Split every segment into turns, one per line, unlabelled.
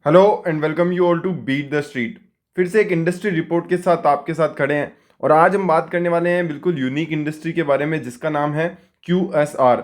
Hello and welcome you all to beat the street. फिर से एक इंडस्ट्री रिपोर्ट के साथ आपके साथ खड़े हैं और आज हम बात करने वाले हैं बिल्कुल यूनिक इंडस्ट्री के बारे में जिसका नाम है QSR।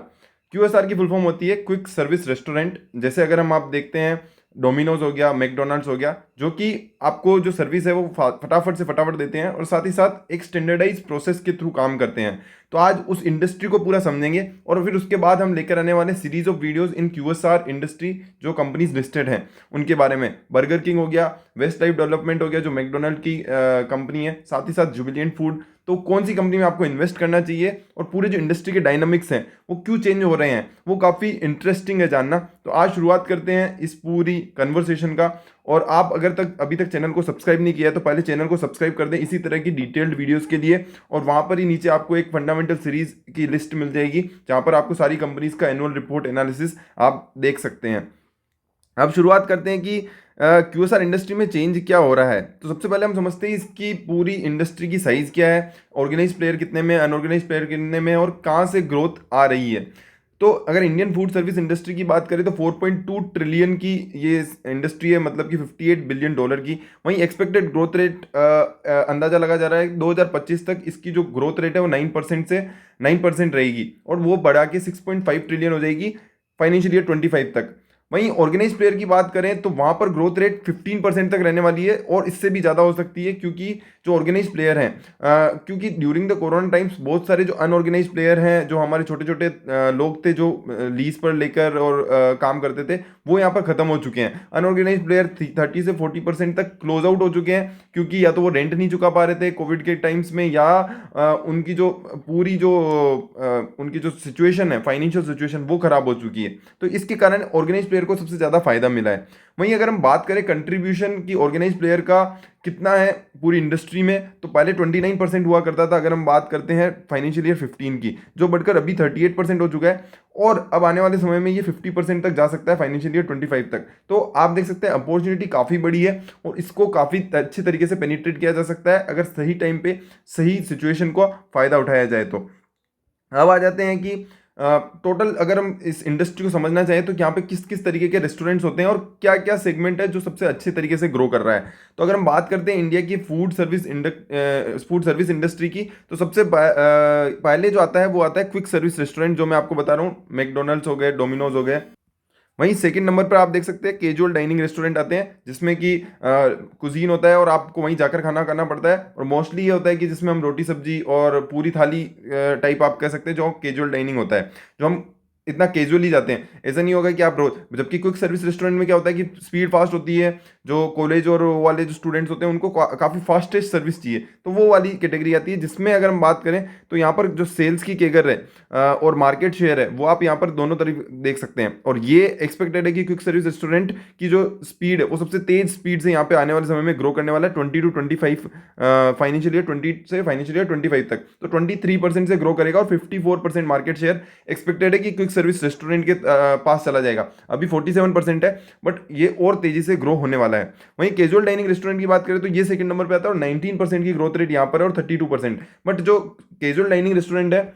QSR की फुल फॉर्म होती है क्विक सर्विस रेस्टोरेंट। जैसे अगर हम आप देखते हैं डोमिनोज हो गया, मैकडोनल्ड्स हो गया, जो कि आपको जो सर्विस है वो फटाफट से फटाफट देते हैं और साथ ही साथ एक स्टैंडर्डाइज प्रोसेस के थ्रू काम करते हैं। तो आज उस इंडस्ट्री को पूरा समझेंगे और फिर उसके बाद हम लेकर आने वाले series of videos in QSR industry जो कंपनीज लिस्टेड हैं उनके बारे में। बर्गर किंग हो गया, वेस्ट लाइफ डेवलपमेंट हो गया जो मैकडोनल्ड की कंपनी है, साथ ही साथ जुबिलियंट फूड। तो कौन सी कंपनी में आपको इन्वेस्ट करना चाहिए और पूरे जो इंडस्ट्री के डायनामिक्स हैं वो क्यों चेंज हो रहे हैं, वो काफ़ी इंटरेस्टिंग है जानना। तो आज शुरुआत करते हैं इस पूरी कन्वर्सेशन का। और आप अगर तक अभी तक चैनल को सब्सक्राइब नहीं किया है तो पहले चैनल को सब्सक्राइब कर दें इसी तरह की डिटेल्ड वीडियोस के लिए। और वहाँ पर ही नीचे आपको एक फंडामेंटल सीरीज की लिस्ट मिल जाएगी जहाँ पर आपको सारी कंपनीज का एनुअल रिपोर्ट एनालिसिस आप देख सकते हैं। अब शुरुआत करते हैं कि QSR इंडस्ट्री में चेंज क्या हो रहा है। तो सबसे पहले हम समझते हैं इसकी पूरी इंडस्ट्री की साइज़ क्या है, ऑर्गेनाइज प्लेयर कितने में, अनऑर्गेनाइज प्लेयर कितने में और कहाँ से ग्रोथ आ रही है। तो अगर इंडियन फूड सर्विस इंडस्ट्री की बात करें तो 4.2 ट्रिलियन की ये इंडस्ट्री है, मतलब कि $58 बिलियन की। वहीं एक्सपेक्टेड ग्रोथ रेट अंदाजा लगा जा रहा है 2025 तक इसकी जो ग्रोथ रेट है वो 9% से 9% रहेगी और वो बढ़ा के 6.5 ट्रिलियन हो जाएगी फाइनेंशियल ईयर 25 तक। वहीं ऑर्गेनाइज प्लेयर की बात करें तो वहाँ पर ग्रोथ रेट 15% तक रहने वाली है और इससे भी ज़्यादा हो सकती है, क्योंकि जो ऑर्गेनाइज प्लेयर हैं क्योंकि ड्यूरिंग द कोरोना टाइम्स बहुत सारे जो अनऑर्गेनाइज प्लेयर हैं, जो हमारे छोटे छोटे लोग थे जो लीज पर लेकर और काम करते थे, वो यहाँ पर ख़त्म हो चुके हैं। अनऑर्गेनाइज प्लेयर 30 से 40% तक क्लोज आउट हो चुके हैं, क्योंकि या तो वो रेंट नहीं चुका पा रहे थे कोविड के टाइम्स में, या उनकी जो पूरी जो उनकी जो सिचुएशन है, फाइनेंशियल सिचुएशन, वो खराब हो चुकी है। तो इसके कारण ऑर्गेनाइज प्लेयर को सबसे ज़्यादा फायदा मिला है। वहीं अगर हम बात करें कंट्रीब्यूशन की ऑर्गेनाइज प्लेयर का कितना है पूरी इंडस्ट्री में, तो पहले 29% हुआ करता था अगर हम बात करते हैं फाइनेंशियल ईयर 15 की, जो बढ़कर अभी 38% हो चुका है और अब आने वाले समय में ये 50% तक जा सकता है फाइनेंशियल ईयर 25 तक। तो आप देख सकते हैं अपॉर्चुनिटी काफ़ी बड़ी है और इसको काफ़ी अच्छे तरीके से पेनिट्रेट किया जा सकता है अगर सही टाइम पे सही सिचुएशन को फ़ायदा उठाया जाए। तो अब आ जाते हैं कि टोटल अगर हम इस इंडस्ट्री को समझना चाहें तो यहाँ पे किस किस तरीके के रेस्टोरेंट्स होते हैं और क्या क्या सेगमेंट है जो सबसे अच्छे तरीके से ग्रो कर रहा है। तो अगर हम बात करते हैं इंडिया की फूड सर्विस इंडस्ट्री की, तो सबसे पहले जो आता है वो आता है क्विक सर्विस रेस्टोरेंट, जो मैं आपको बता रहा हूँ, मैकडोनल्ड्स हो गए, डोमिनोज हो गए। वहीं सेकंड नंबर पर आप देख सकते हैं कैजुअल डाइनिंग रेस्टोरेंट आते हैं, जिसमें कि कुजीन होता है और आपको वहीं जाकर खाना खाना पड़ता है, और मोस्टली ये होता है कि जिसमें हम रोटी सब्जी और पूरी थाली टाइप आप कह सकते हैं, जो कैजुअल डाइनिंग होता है, जो हम इतना कैजुअली जाते हैं। ऐसा नहीं होगा कि आप रोज, जबकि क्विक सर्विस रेस्टोरेंट में क्या होता है कि स्पीड फास्ट होती है, जो कॉलेज और वो वाले जो स्टूडेंट्स होते हैं उनको काफ़ी फास्टेस्ट सर्विस चाहिए, तो वो वाली कैटेगरी आती है। जिसमें अगर हम बात करें तो यहाँ पर जो सेल्स की केगर है और मार्केट शेयर है वो आप यहाँ पर दोनों तरफ देख सकते हैं। और ये एक्सपेक्टेड है कि क्विक सर्विस रेस्टोरेंट की जो स्पीड है वो सबसे तेज स्पीड से यहाँ पे आने वाले समय में ग्रो करने वाला है 20 to 25 फाइनेंशियल ईयर 20 से फाइनेंशियल ईयर 25 तक। तो 23% से ग्रो करेगा और 54% मार्केट शेयर एक्सपेक्टेड है कि क्विक सर्विस रेस्टोरेंट के पास चला जाएगा। अभी 47% है, बट ये और तेजी से ग्रो होने वाला है। वहीं कैजुअल डाइनिंग रेस्टोरेंट की बात करें तो ये सेकंड नंबर पे आता है और 19% की ग्रोथ रेट यहाँ पर है और 32%। बट जो कैजुअल डाइनिंग रेस्टोरेंट है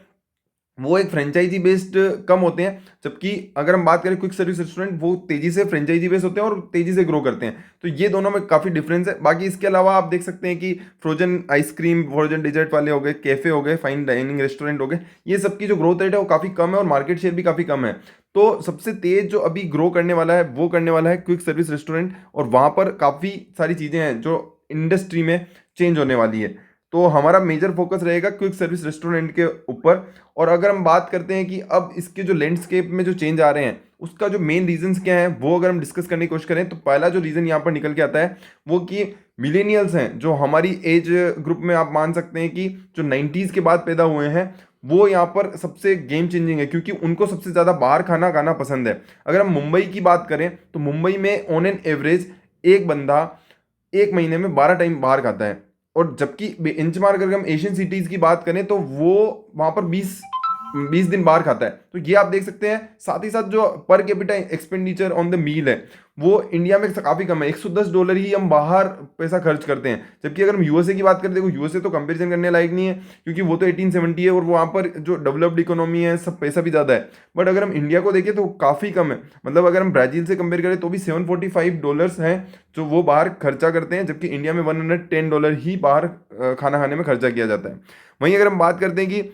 वो एक फ्रेंचाइजी बेस्ड कम होते हैं, जबकि अगर हम बात करें क्विक सर्विस रेस्टोरेंट, वो तेजी से फ्रेंचाइजी बेस्ड होते हैं और तेजी से ग्रो करते हैं। तो ये दोनों में काफ़ी डिफरेंस है। बाकी इसके अलावा आप देख सकते हैं कि फ्रोजन आइसक्रीम, फ्रोजन डिजर्ट वाले हो गए, कैफे हो गए, फाइन डाइनिंग रेस्टोरेंट हो गए, ये सबकी जो ग्रोथ रेट है वो काफ़ी कम है और मार्केट शेयर भी काफ़ी कम है। तो सबसे तेज जो अभी ग्रो करने वाला है वो करने वाला है क्विक सर्विस रेस्टोरेंट, और वहाँ पर काफ़ी सारी चीज़ें हैं जो इंडस्ट्री में चेंज होने वाली है। तो हमारा मेजर फोकस रहेगा क्विक सर्विस रेस्टोरेंट के ऊपर। और अगर हम बात करते हैं कि अब इसके जो लैंडस्केप में जो चेंज आ रहे हैं उसका जो मेन रीजंस क्या है, वो अगर हम डिस्कस करने की कोशिश करें तो पहला जो रीजन यहाँ पर निकल के आता है वो कि मिलेनियल्स हैं, जो हमारी एज ग्रुप में आप मान सकते हैं कि जो 90s के बाद पैदा हुए हैं, वो यहाँ पर सबसे गेम चेंजिंग है, क्योंकि उनको सबसे ज़्यादा बाहर खाना खाना पसंद है। अगर हम मुंबई की बात करें तो मुंबई में ऑन एन एवरेज एक बंदा एक महीने में 12 टाइम बाहर खाता है, और जबकि बेंचमार्क अगर हम एशियन सिटीज़ की बात करें तो वो वहाँ पर 20 20 दिन बाहर खाता है। तो ये आप देख सकते हैं। साथ ही साथ जो per capita expenditure on the meal है वो इंडिया में काफी कम है। $110 ही हम बाहर पैसा खर्च करते हैं, जबकि अगर हम यूएसए की बात करें, देखो यूएसए तो कंपैरिजन करने लायक नहीं है क्योंकि वो तो 1870 है और वहाँ पर जो डेवलप्ड इकोनॉमी है सब पैसा भी ज़्यादा है। बट अगर हम इंडिया को देखें तो काफ़ी कम है। मतलब अगर हम ब्राज़ील से कंपेयर करें तो भी $745 हैं जो वो बाहर खर्चा करते हैं, जबकि इंडिया में $110 ही बाहर खाना खाने में खर्चा किया जाता है। वहीं अगर हम बात करते हैं कि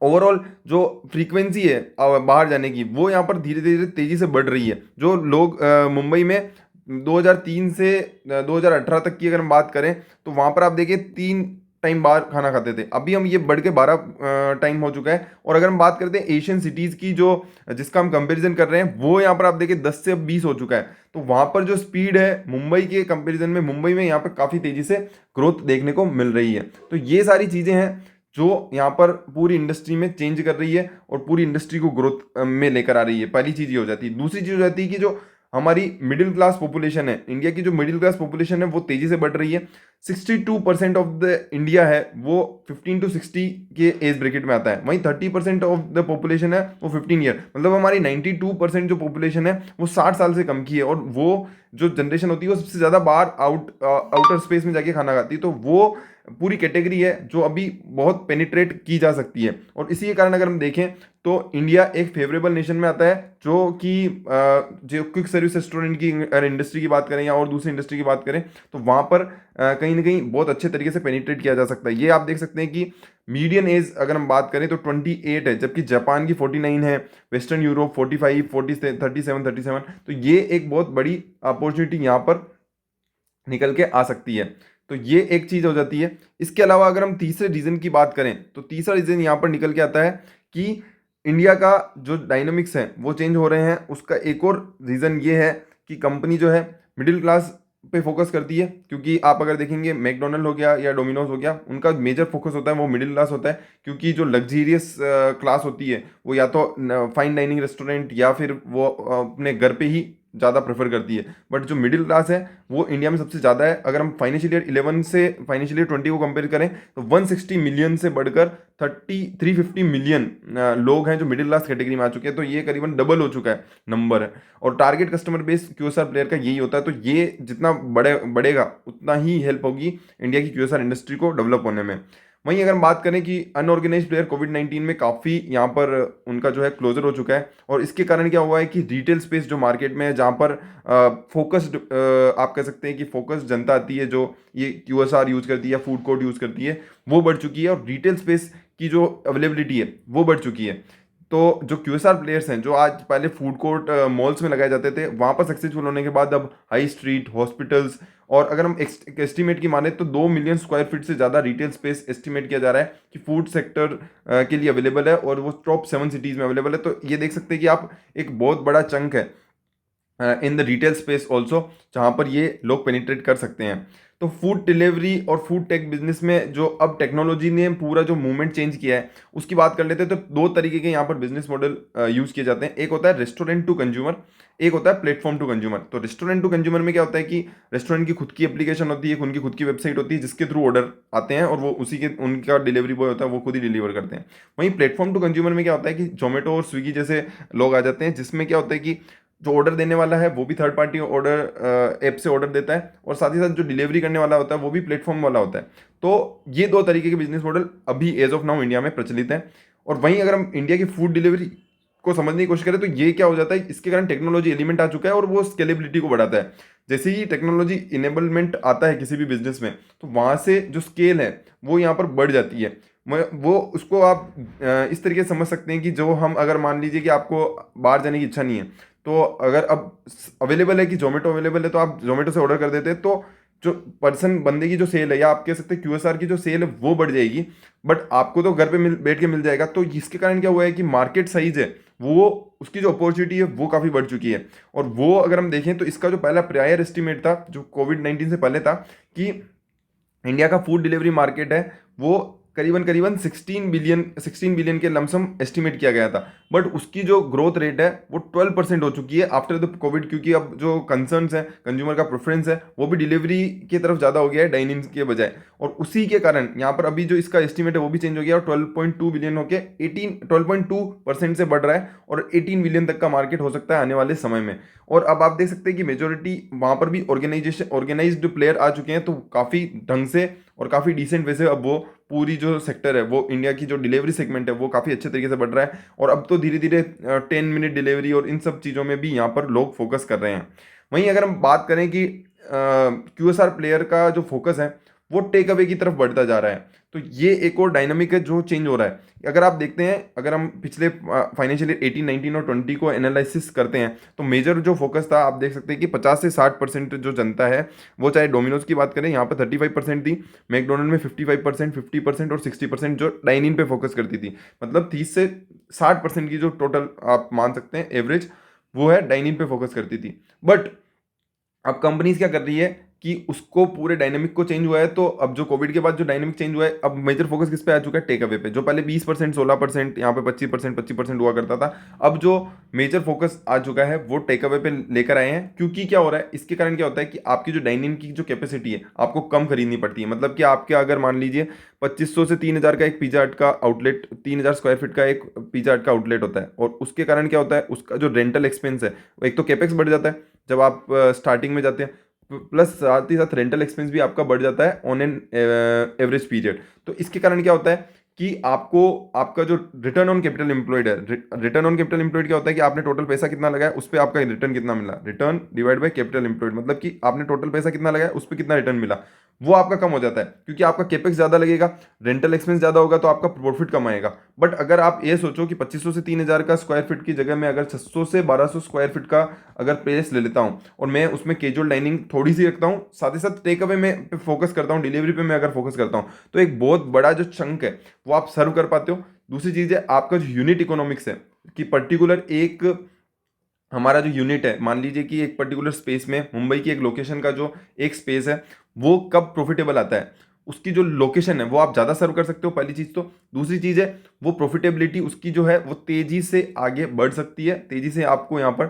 ओवरऑल जो फ्रीक्वेंसी है बाहर जाने की, वो यहाँ पर धीरे धीरे तेजी से बढ़ रही है। जो लोग मुंबई में 2003 से 2018 तक की अगर हम बात करें तो वहाँ पर आप देखिए 3 टाइम बाहर खाना खाते थे, अभी हम ये बढ़ के 12 टाइम हो चुका है। और अगर हम बात करते हैं एशियन सिटीज़ की जो जिसका हम कंपैरिजन कर रहे हैं, वो यहाँ पर आप देखिए 10 से अब 20 हो चुका है। तो वहाँ पर जो स्पीड है मुंबई के कंपैरिजन में, मुंबई में यहाँ पर काफ़ी तेज़ी से ग्रोथ देखने को मिल रही है। तो ये सारी चीज़ें हैं जो यहाँ पर पूरी इंडस्ट्री में चेंज कर रही है और पूरी इंडस्ट्री को ग्रोथ में लेकर आ रही है। पहली चीज़ ये हो जाती है। दूसरी चीज़ हो जाती है कि जो हमारी मिडिल क्लास पॉपुलेशन है, इंडिया की जो मिडिल क्लास पॉपुलेशन है वो तेज़ी से बढ़ रही है। 62% ऑफ द इंडिया है वो 15 to 60 के एज ब्रैकेट में आता है। वहीं 30% ऑफ द पॉपुलेशन है वो 15 ईयर, मतलब हमारी 92% जो पॉपुलेशन है वो 60 साल से कम की है। और वो जो जनरेशन होती है वो सबसे ज़्यादा बाहर आउटर स्पेस में जाके खाना खाती है। तो वो पूरी कैटेगरी है जो अभी बहुत पेनिट्रेट की जा सकती है। और इसी के कारण अगर हम देखें तो इंडिया एक फेवरेबल नेशन में आता है, जो कि जो क्विक सर्विस रेस्टोरेंट की अगर इंडस्ट्री की बात करें या और दूसरी इंडस्ट्री की बात करें तो वहाँ पर कहीं ना कहीं बहुत अच्छे तरीके से पेनिट्रेट किया जा सकता है। ये आप देख सकते हैं कि मीडियन एज अगर हम बात करें तो 28 है, जबकि जापान की 49 है, वेस्टर्न यूरोप 45, 37। तो ये एक बहुत बड़ी अपॉर्चुनिटी यहाँ पर निकल के आ सकती है। तो ये एक चीज़ हो जाती है। इसके अलावा अगर हम तीसरे रीज़न की बात करें तो तीसरा रीज़न यहाँ पर निकल के आता है कि इंडिया का जो डायनामिक्स है वो चेंज हो रहे हैं। उसका एक और रीज़न ये है कि कंपनी जो है मिडिल क्लास पे फोकस करती है, क्योंकि आप अगर देखेंगे मैकडोनल्ड हो गया या डोमिनोज हो गया, उनका मेजर फोकस होता है वो मिडिल क्लास होता है। क्योंकि जो लग्जीरियस क्लास होती है वो या तो फाइन डाइनिंग रेस्टोरेंट या फिर वो अपने घर पे ही ज़्यादा प्रेफर करती है। बट जो मिडिल क्लास है वो इंडिया में सबसे ज़्यादा है। अगर हम फाइनेंशियल ईयर 11 से फाइनेंशियल ईयर 20 को कंपेयर करें तो 160 मिलियन से बढ़कर 350 मिलियन लोग हैं जो मिडिल क्लास कैटेगरी में आ चुके हैं। तो ये करीबन डबल हो चुका है नंबर है। और target customer base QSR player का यही होता है। तो ये जितना बढ़ेगा उतना ही हेल्प होगी इंडिया की क्यूएसआर इंडस्ट्री को डेवलप होने में। वहीं अगर हम बात करें कि अनऑर्गेनाइज प्लेयर कोविड-19 में काफ़ी यहाँ पर उनका जो है क्लोजर हो चुका है। और इसके कारण क्या हुआ है कि रिटेल स्पेस जो मार्केट में है, जहाँ पर फोकस्ड आप कह सकते हैं कि फोकस्ड जनता आती है जो ये क्यूएसआर यूज़ करती है या फूड कोर्ट यूज़ करती है, वो बढ़ चुकी है। और रिटेल स्पेस की जो अवेलेबिलिटी है वो बढ़ चुकी है। तो जो क्यूएसआर प्लेयर्स हैं जो आज पहले फूड कोर्ट मॉल्स में लगाए जाते थे, वहाँ पर सक्सेसफुल होने के बाद अब हाई स्ट्रीट, हॉस्पिटल्स, और अगर हम एस्टिमेट की माने तो 2 मिलियन स्क्वायर फीट से ज़्यादा रिटेल स्पेस एस्टिमेट किया जा रहा है कि फूड सेक्टर के लिए अवेलेबल है। और वो टॉप 7 सिटीज़ में अवेलेबल है। तो ये देख सकते हैं कि आप एक बहुत बड़ा चंक है in the retail space also, जहाँ पर ये लोग पेनिट्रेट कर सकते हैं। तो फूड डिलीवरी और फूड टेक बिजनेस में जो अब टेक्नोलॉजी ने पूरा जो मूवमेंट चेंज किया है उसकी बात कर लेते हैं। तो 2 तरीके के यहाँ पर बिजनेस मॉडल यूज़ किए जाते हैं। एक होता है रेस्टोरेंट टू कंज्यूमर, एक होता है प्लेटफॉर्म टू कंज्यूमर। तो रेस्टोरेंट टू कंज्यूमर में क्या होता है कि रेस्टोरेंट की खुद की एप्लीकेशन होती है, उनकी खुद की वेबसाइट होती है जिसके थ्रू ऑर्डर आते हैं और वो उसी के उनका डिलीवरी बॉय होता है वो खुद ही डिलीवर करते हैं। वहीं प्लेटफॉर्म टू कंज्यूमर में क्या होता है कि जोमेटो और स्विगी जैसे लोग आ जाते हैं, जिसमें क्या होता है कि जो ऑर्डर देने वाला है वो भी थर्ड पार्टी ऑर्डर ऐप से ऑर्डर देता है और साथ ही साथ जो डिलीवरी करने वाला होता है वो भी प्लेटफॉर्म वाला होता है। तो ये 2 तरीके के बिजनेस मॉडल अभी एज ऑफ नाउ इंडिया में प्रचलित है। और वहीं अगर हम इंडिया की फूड डिलीवरी को समझने की कोशिश करें तो ये क्या हो जाता है, इसके कारण टेक्नोलॉजी एलिमेंट आ चुका है और वो स्केलेबिलिटी को बढ़ाता है। जैसे ही टेक्नोलॉजी इनेबलमेंट आता है किसी भी बिजनेस में तो वहाँ से जो स्केल है वो यहाँ पर बढ़ जाती है। वो उसको आप इस तरीके से समझ सकते हैं कि जो हम अगर मान लीजिए कि आपको बाहर जाने की इच्छा नहीं है, तो अगर अब अवेलेबल है कि जोमेटो अवेलेबल है तो आप जोमेटो से ऑर्डर कर देते हैं, तो जो पर्सन बंदे की जो सेल है या आप कह सकते हैं क्यूएसआर की जो सेल है वो बढ़ जाएगी। बट आपको तो घर पे बैठ के मिल जाएगा। तो इसके कारण क्या हुआ है कि मार्केट साइज है वो, उसकी जो अपॉर्चुनिटी है वो काफ़ी बढ़ चुकी है। और वो अगर हम देखें तो इसका जो पहला प्रायर एस्टिमेट था जो कोविड-19 से पहले था कि इंडिया का फूड डिलीवरी मार्केट है वो करीबन करीबन 16 बिलियन के लमसम एस्टिमेट किया गया था, बट उसकी जो ग्रोथ रेट है वो 12% हो चुकी है आफ्टर द कोविड, क्योंकि अब जो कंसर्न्स है, कंज्यूमर का प्रेफरेंस है, वो भी डिलीवरी की तरफ ज़्यादा हो गया है डाइन इन के बजाय। और उसी के कारण यहाँ पर अभी जो इसका एस्टिमेट है वो भी चेंज हो गया और 12.2 बिलियन होके 12.2% से बढ़ रहा है और 18 बिलियन तक का मार्केट हो सकता है आने वाले समय में। और अब आप देख सकते हैं कि मेजोरिटी वहाँ पर भी ऑर्गेनाइज्ड प्लेयर आ चुके हैं, तो काफ़ी ढंग से और काफ़ी डिसेंट वे से अब वो पूरी जो सेक्टर है, वो इंडिया की जो डिलीवरी सेगमेंट है वो काफ़ी अच्छे तरीके से बढ़ रहा है। और अब तो धीरे धीरे 10 मिनट डिलीवरी और इन सब चीज़ों में भी यहाँ पर लोग फोकस कर रहे हैं। वहीं अगर हम बात करें कि QSR प्लेयर का जो फोकस है वो टेक अवे की तरफ बढ़ता जा रहा है, तो ये एक और डायनामिक है जो चेंज हो रहा है। अगर आप देखते हैं, अगर हम पिछले फाइनेंशियल ईयर 18, 19 और 20 को एनालिसिस करते हैं, तो मेजर जो फोकस था, आप देख सकते हैं कि 50 से 60% जो जनता है, वो चाहे डोमिनोज की बात करें, यहाँ पर 35% थी, मैकडोनल्ड में 55%, 50% और 60% जो डाइन इन पे फोकस करती थी। मतलब 30 से 60% की जो टोटल आप मान सकते हैं एवरेज, वो है डाइन इन पे फोकस करती थी। बट अब कंपनीज क्या कर रही है कि उसको पूरे डायनेमिक को चेंज हुआ है, तो अब जो कोविड के बाद जो डायनेमिक चेंज हुआ है, अब मेजर फोकस किस पे आ चुका है, टेक अवे पे। जो पहले 20%, 16%, यहाँ पे 25% हुआ करता था, अब जो मेजर फोकस आ चुका है वो टेक अवे पे लेकर आए हैं। क्योंकि क्या हो रहा है, इसके कारण क्या होता है कि आपकी जो डाइनिंग की जो कैपेसिटी है आपको कम खरीदनी पड़ती है। मतलब कि आपके अगर मान लीजिए 2500 से 3000 का एक पिज्जा हट का आउटलेट, 3000 स्क्वायर फीट का एक पिज्जा हट का आउटलेट होता है, और उसके कारण क्या होता है, उसका जो रेंटल एक्सपेंस है, एक तो कैपेक्स बढ़ जाता है जब आप स्टार्टिंग में जाते हैं, प्लस साथ ही साथ रेंटल एक्सपेंस भी आपका बढ़ जाता है ऑन एन एवरेज पीरियड। तो इसके कारण क्या होता है कि आपको आपका जो रिटर्न ऑन कैपिटल एम्प्लॉयड है, रिटर्न ऑन कैपिटल एम्प्लॉयड क्या होता है कि आपने टोटल पैसा कितना लगाया, उस पर आपका रिटर्न कितना मिला, return divide by capital employed, मतलब कि आपने टोटल पैसा कितना लगाया उस पर कितना रिटर्न मिला, वो आपका कम हो जाता है, क्योंकि आपका कैपेक्स ज़्यादा लगेगा, रेंटल एक्सपेंस ज़्यादा होगा, तो आपका प्रॉफिट कम आएगा। बट अगर आप ये सोचो कि 2500 से 3000 का स्क्वायर फीट की जगह में अगर 600 से 1200 स्क्वायर फीट का अगर प्लेस ले लेता हूँ, और मैं उसमें कैजुअल डाइनिंग थोड़ी सी रखता हूँ, साथ ही साथ टेक अवे में फोकस करता हूँ, डिलीवरी पे मैं अगर फोकस करता हूँ, तो एक बहुत बड़ा जो चंक है वो आप सर्व कर पाते हो। दूसरी चीज़ है आपका जो यूनिट इकोनॉमिक्स है, कि पर्टिकुलर एक हमारा जो यूनिट है, मान लीजिए कि एक पर्टिकुलर स्पेस में, मुंबई की एक लोकेशन का जो एक स्पेस है, वो कब प्रॉफिटेबल आता है, उसकी जो लोकेशन है वो आप ज़्यादा सर्व कर सकते हो, पहली चीज़ तो। दूसरी चीज़ है वो प्रॉफिटेबिलिटी उसकी जो है वो तेज़ी से आगे बढ़ सकती है, तेज़ी से आपको यहाँ पर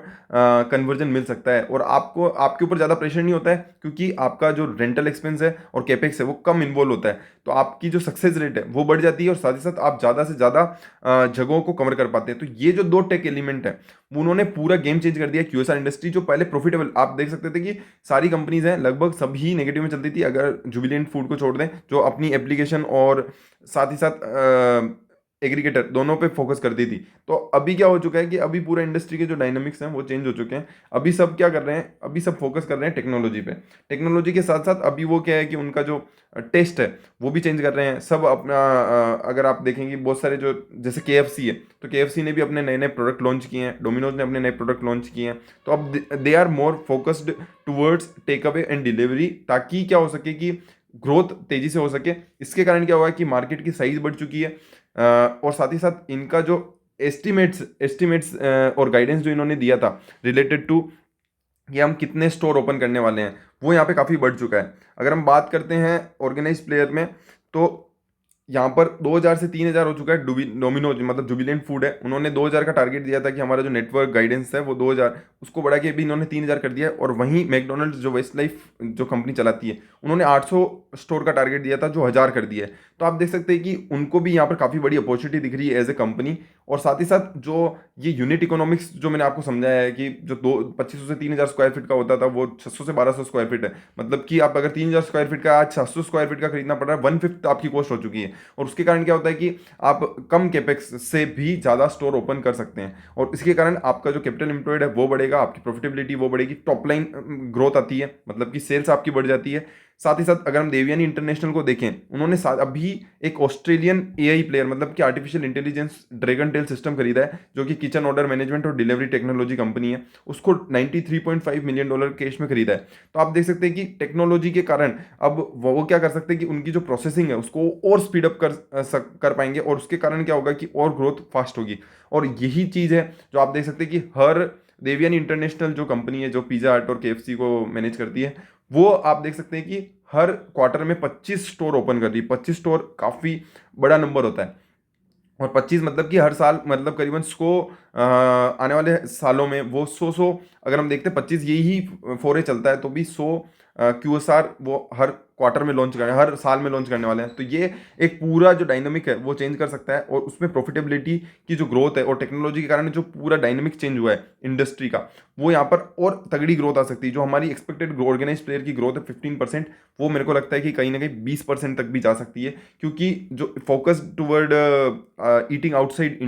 कन्वर्जन मिल सकता है, और आपको आपके ऊपर ज़्यादा प्रेशर नहीं होता है, क्योंकि आपका जो रेंटल एक्सपेंस है और कैपेक्स है वो कम इन्वॉल्व होता है, तो आपकी जो सक्सेस रेट है वो बढ़ जाती है, और साथ ही साथ आप ज़्यादा से ज़्यादा जगहों को कवर कर पाते हैं। तो ये जो दो टेक एलिमेंट है, उन्होंने पूरा गेम चेंज कर दिया। QSR इंडस्ट्री जो पहले प्रॉफिटेबल, आप देख सकते थे कि सारी कंपनीज हैं लगभग सभी नेगेटिव में चलती थी, अगर जुबिलेंट फूड को छोड़ दें, जो अपनी एप्लीकेशन और साथ ही साथ एग्रीगेटर दोनों पे फोकस करती थी। तो अभी क्या हो चुका है कि अभी पूरा इंडस्ट्री के जो डायनामिक्स हैं वो चेंज हो चुके हैं। अभी सब क्या कर रहे हैं, अभी सब फोकस कर रहे हैं टेक्नोलॉजी पे। टेक्नोलॉजी के साथ साथ अभी वो क्या है कि उनका जो टेस्ट है वो भी चेंज कर रहे हैं सब अपना। अगर आप देखेंगे बहुत सारे जो, जैसे KFC है, तो KFC ने भी अपने नए नए प्रोडक्ट लॉन्च किए हैं, डोमिनोज ने अपने नए प्रोडक्ट लॉन्च किए हैं। तो अब they are more focused towards take away and delivery, ताकि क्या हो सके कि ग्रोथ तेजी से हो सके। इसके कारण क्या हुआ है कि मार्केट की साइज बढ़ चुकी है, और साथ ही साथ इनका जो एस्टिमेट्स और गाइडेंस जो इन्होंने दिया था रिलेटेड टू कि हम कितने स्टोर ओपन करने वाले हैं, वो यहाँ पे काफ़ी बढ़ चुका है। अगर हम बात करते हैं ऑर्गेनाइज प्लेयर में, तो यहाँ पर 2000 से 3000 हो चुका है। डोमिनोज मतलब जुबिलेंट फूड है, उन्होंने 2000 का टारगेट दिया था कि हमारा जो नेटवर्क गाइडेंस है वो 2000, उसको बढ़ा के भी इन्होंने 3000 कर दिया है। और वहीं मैकडोनल्ड्स जो वेस्ट लाइफ जो कंपनी चलाती है, उन्होंने 800 स्टोर का टारगेट दिया था, जो 1000 कर दिया है। तो आप देख सकते हैं कि उनको भी यहाँ पर काफ़ी बड़ी अपॉर्चुनिटी दिख रही है एज ए कंपनी। और साथ ही साथ जो ये यूनिट इकोनॉमिक्स जो मैंने आपको समझाया है कि जो 2500 से 3000 स्क्वायर फीट का होता था, वो 600 से 1200 स्क्वायर फीट है। मतलब कि आप अगर 3000 स्क्वायर फीट का आज 700 स्क्वायर फीट का खरीदना पड़ रहा है, 1/5 आपकी कॉस्ट हो चुकी है। और उसके कारण क्या होता है कि आप कम कैपेक्स से भी ज़्यादा स्टोर ओपन कर सकते हैं, और इसके कारण आपका जो कैपिटल एम्प्लॉयड है वो बढ़ेगा, आपकी प्रॉफिटेबिलिटी वो बढ़ेगी, टॉप लाइन ग्रोथ आती है, मतलब कि सेल्स आपकी बढ़ जाती है। साथ ही साथ अगर हम देवयानी इंटरनेशनल को देखें, उन्होंने अभी एक ऑस्ट्रेलियन AI प्लेयर, मतलब कि artificial intelligence dragon tell system खरीदा है, जो कि किचन ऑर्डर मैनेजमेंट और डिलीवरी टेक्नोलॉजी कंपनी है। उसको $93.5 मिलियन कैश में खरीदा है। तो आप देख सकते हैं कि टेक्नोलॉजी के कारण अब वो क्या कर सकते हैं कि उनकी जो प्रोसेसिंग है उसको और स्पीड अप कर पाएंगे, और उसके कारण क्या होगा कि और ग्रोथ फास्ट होगी। और यही चीज़ है जो आप देख सकते हैं कि हर देवयानी इंटरनेशनल जो कंपनी है, जो पिज़्ज़ा हट और KFC को मैनेज करती है, वो आप देख सकते हैं कि हर क्वार्टर में 25 स्टोर ओपन कर रही है। 25 स्टोर काफ़ी बड़ा नंबर होता है, और 25 मतलब कि हर साल, मतलब करीबन 100 आने वाले सालों में वो 100 अगर हम देखते हैं 25 यही फोरे चलता है तो भी 100 QSR वो हर क्वार्टर में लॉन्च करने, हर साल में लॉन्च करने वाले हैं। तो ये एक पूरा जो डायनामिक है वो चेंज कर सकता है, और उसमें प्रॉफिटेबिलिटी की जो ग्रोथ है और टेक्नोलॉजी के कारण जो पूरा डायनामिक चेंज हुआ है इंडस्ट्री का, वो यहाँ पर और तगड़ी ग्रोथ आ सकती है। जो हमारी एक्सपेक्टेड ऑर्गेनाइज प्लेयर की ग्रोथ है 15%, वो मेरे को लगता है कि कहीं ना कहीं 20% तक भी जा सकती है, क्योंकि जो फोकस टुवर्ड ईटिंग आउटसाइड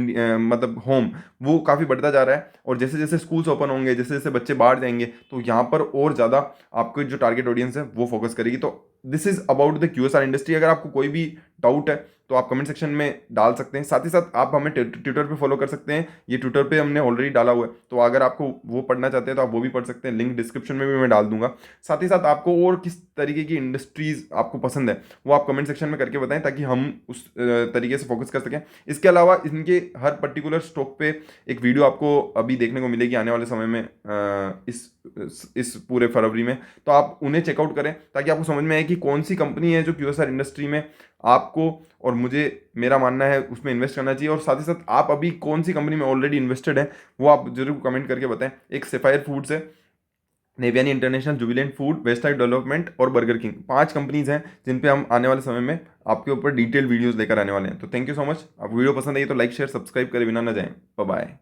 मतलब होम, वो काफ़ी बढ़ता जा रहा है। और जैसे जैसे स्कूल्स ओपन होंगे, जैसे जैसे बच्चे बाहर जाएंगे, तो यहाँ पर और ज़्यादा आपको जो टारगेट ऑडियंस है वो फोकस करेगी। तो this is about the QSR industry. अगर आपको कोई भी डाउट है तो आप कमेंट सेक्शन में डाल सकते हैं। साथ ही साथ आप हमें ट्विटर पे फॉलो कर सकते हैं, ये ट्विटर पे हमने ऑलरेडी डाला हुआ है, तो अगर आपको वो पढ़ना चाहते हैं तो आप वो भी पढ़ सकते हैं, लिंक डिस्क्रिप्शन में भी मैं डाल दूंगा। साथ ही साथ आपको और किस तरीके की इंडस्ट्रीज आपको पसंद है वो आप कमेंट सेक्शन में करके बताएं, ताकि हम उस तरीके से फोकस कर सकें। इसके अलावा इनके हर पर्टिकुलर स्टॉक पे एक वीडियो आपको अभी देखने को मिलेगी आने वाले समय में, इस पूरे फरवरी में। तो आप उन्हें चेकआउट करें ताकि आपको समझ में आए कि कौन सी कंपनी है जो QSR इंडस्ट्री में आपको और मुझे, मेरा मानना है, उसमें इन्वेस्ट करना चाहिए। और साथ ही साथ आप अभी कौन सी कंपनी में ऑलरेडी इन्वेस्टेड है वो आप जरूर कमेंट करके बताएं। एक सेफायर फूड्स है, Devyani International, Jubilant Food, Westside Development और बर्गर किंग, 5 कंपनीज हैं जिन पे हम आने वाले समय में आपके ऊपर डिटेल वीडियोस लेकर आने वाले हैं। तो थैंक यू सो मच। आप वीडियो पसंद आई तो लाइक शेयर सब्सक्राइब करे बिना ना जाएं। Bye bye.